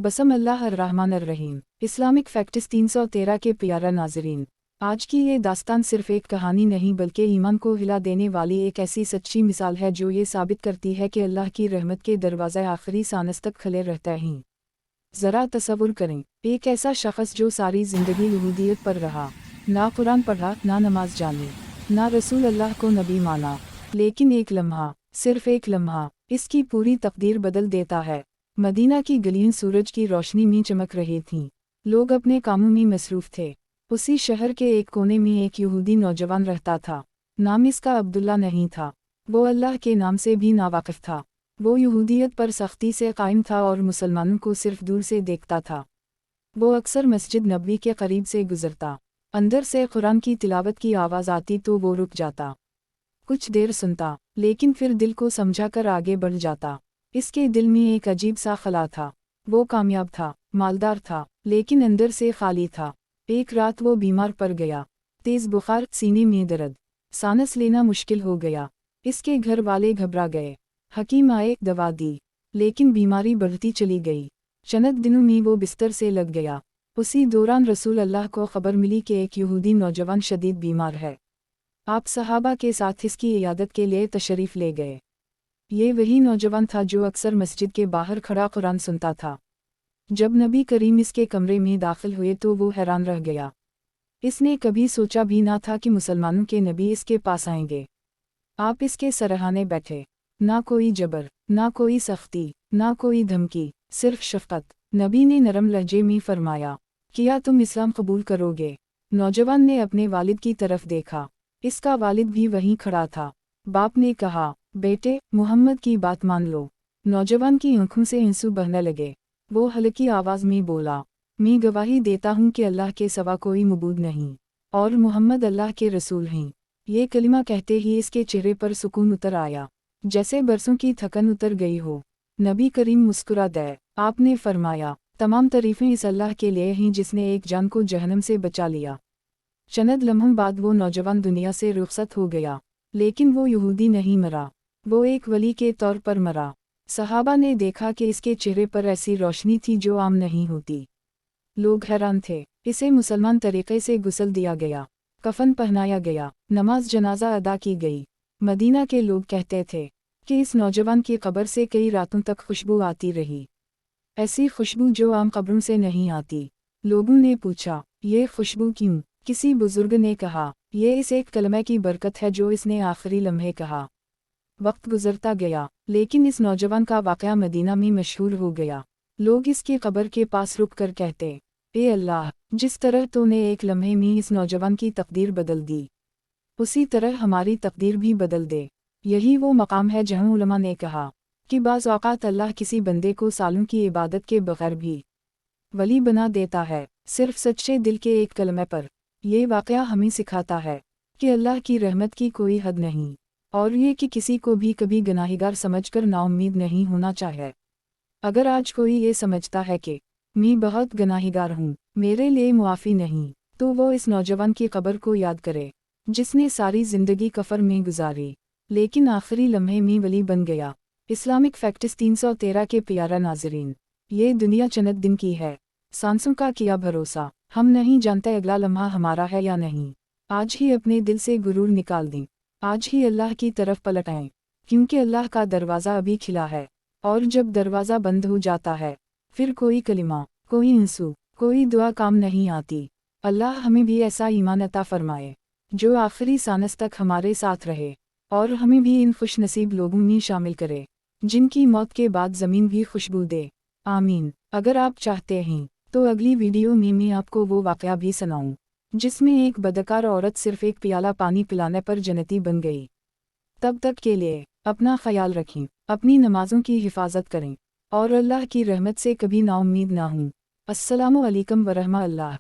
बसम अल्लाह अर्रहमान Ar-Rahim. Islamic facts 313 के प्यारा नाज़रीन, आज की ये दास्तान सिर्फ एक कहानी नहीं बल्कि ईमान को हिला देने वाली एक ऐसी सच्ची मिसाल है जो ये साबित करती है कि अल्लाह की रहमत के दरवाज़े आखिरी सांस तक खुले रहते हैं। ज़रा तसव्वुर करें, एक ऐसा शख्स जो सारी ज़िंदगी यहूदियत पर रहा, ना कुरान पढ़ा, ना नमाज जानी, ना रसूल अल्लाह को नबी माना, लेकिन एक लम्हा, सिर्फ एक लम्हा, इसकी पूरी तकदीर बदल देता है। मदीना की गलियां सूरज की रोशनी में चमक रही थीं। लोग अपने कामों में मसरूफ़ थे। उसी शहर के एक कोने में एक यहूदी नौजवान रहता था। नाम इसका अब्दुल्ला नहीं था। वो अल्लाह के नाम से भी नावाकिफ़ था। वो यहूदियत पर सख्ती से कायम था और मुसलमानों को सिर्फ दूर से देखता था। वो अक्सर मस्जिद नबवी के करीब से गुजरता। अंदर से कुरान की तिलावत की आवाज़ आती तो वो रुक जाता। कुछ देर सुनता, लेकिन फिर दिल को समझा कर आगे बढ़ जाता। इसके दिल में एक अजीब सा खला था। वो कामयाब था, मालदार था, लेकिन अंदर से खाली था। एक रात वो बीमार पड़ गया। तेज़ बुखार, सीने में दर्द, सांस लेना मुश्किल हो गया। इसके घर वाले घबरा गए। हकीम आए, दवा दी, लेकिन बीमारी बढ़ती चली गई। चंद दिनों में वो बिस्तर से लग गया। उसी दौरान रसूल अल्लाह को खबर मिली कि एक यहूदी नौजवान शदीद बीमार है। आप सहाबा के साथ इसकी इयादत के लिए तशरीफ़ ले गए। ये वही नौजवान था जो अक्सर मस्जिद के बाहर खड़ा कुरान सुनता था। जब नबी करीम इसके कमरे में दाखिल हुए तो वो हैरान रह गया। इसने कभी सोचा भी ना था कि मुसलमानों के नबी इसके पास आएंगे। आप इसके सरहाने बैठे। ना कोई जबर, ना कोई सख्ती, ना कोई धमकी, सिर्फ शफ़क़त। नबी ने नरम लहजे में फरमाया, क्या तुम इस्लाम कबूल करोगे? नौजवान ने अपने वालिद की तरफ देखा। इसका वालिद भी वहीं खड़ा था। बाप ने कहा, बेटे, मुहम्मद की बात मान लो। नौजवान की आंखों से आंसू बहने लगे। वो हल्की आवाज़ में बोला, मैं गवाही देता हूँ कि अल्लाह के सिवा कोई मबूद नहीं, और मुहम्मद अल्लाह के रसूल हैं। ये कलिमा कहते ही इसके चेहरे पर सुकून उतर आया, जैसे बरसों की थकन उतर गई हो। नबी करीम मुस्कुरा दे। आपने फरमाया, तमाम तारीफ़ें इस अल्लाह के लिए हैं जिसने एक जान को जहन्नम से बचा लिया। चंद लम्हों बाद वो नौजवान दुनिया से रुखसत हो गया, लेकिन वो यहूदी नहीं मरा। वो एक वली के तौर पर मरा। सहाबा ने देखा कि इसके चेहरे पर ऐसी रोशनी थी जो आम नहीं होती। लोग हैरान थे। इसे मुसलमान तरीक़े से गुस्ल दिया गया, कफन पहनाया गया, नमाज जनाजा अदा की गई। मदीना के लोग कहते थे कि इस नौजवान की कब्र से कई रातों तक खुशबू आती रही, ऐसी खुशबू जो आम कब्रों से नहीं आती। लोगों ने पूछा, ये खुशबू क्यों? किसी बुजुर्ग ने कहा, ये इस एक कलमे की बरकत है जो इसने आखिरी लम्हे कहा। वक्त गुजरता गया, लेकिन इस नौजवान का वाक़या मदीना में मशहूर हो गया। लोग इसकी कब्र के पास रुक कर कहते, ए अल्लाह, जिस तरह तूने एक लम्हे में इस नौजवान की तकदीर बदल दी, उसी तरह हमारी तकदीर भी बदल दे। यही वो मकाम है जहाँ उलमा ने कहा कि बाज़ औक़ात अल्लाह किसी बंदे को सालों की इबादत के बग़ैर भी वली बना देता है, सिर्फ सच्चे दिल के एक कलमे पर। ये वाक़या हमें सिखाता है कि अल्लाह की रहमत की कोई हद नहीं, और ये कि किसी को भी कभी गुनाहगार समझकर नाउम्मीद नहीं होना चाहिए। अगर आज कोई ये समझता है कि मैं बहुत गुनाहगार हूँ, मेरे लिए मुआफ़ी नहीं, तो वो इस नौजवान की कब्र को याद करे, जिसने सारी ज़िंदगी कफ़र में गुजारी, लेकिन आखिरी लम्हे में वली बन गया। इस्लामिक फैक्ट्स 313 के प्यारा नाज़रीन, ये दुनिया चंद दिन की है। सांसों का किया भरोसा, हम नहीं जानते अगला लम्हा हमारा है या नहीं। आज ही अपने दिल से गुरूर निकाल दें, आज ही अल्लाह की तरफ पलट आएं, क्योंकि अल्लाह का दरवाज़ा अभी खिला है, और जब दरवाज़ा बंद हो जाता है, फिर कोई कलिमा, कोई आंसू, कोई दुआ काम नहीं आती। अल्लाह हमें भी ऐसा ईमान अता फरमाए जो आखिरी सांस तक हमारे साथ रहे, और हमें भी इन खुश नसीब लोगों में शामिल करे जिनकी मौत के बाद ज़मीन भी खुशबू दे। आमीन। अगर आप चाहते हैं तो अगली वीडियो में मैं आपको वो वाक़या भी सुनाऊं जिसमें एक बदकार औरत सिर्फ एक प्याला पानी पिलाने पर जन्नती बन गई। तब तक के लिए अपना ख्याल रखें, अपनी नमाज़ों की हिफाजत करें, और अल्लाह की रहमत से कभी नाउम्मीद ना हों। अस्सलामु अलैकुम वरहमतुल्लाह।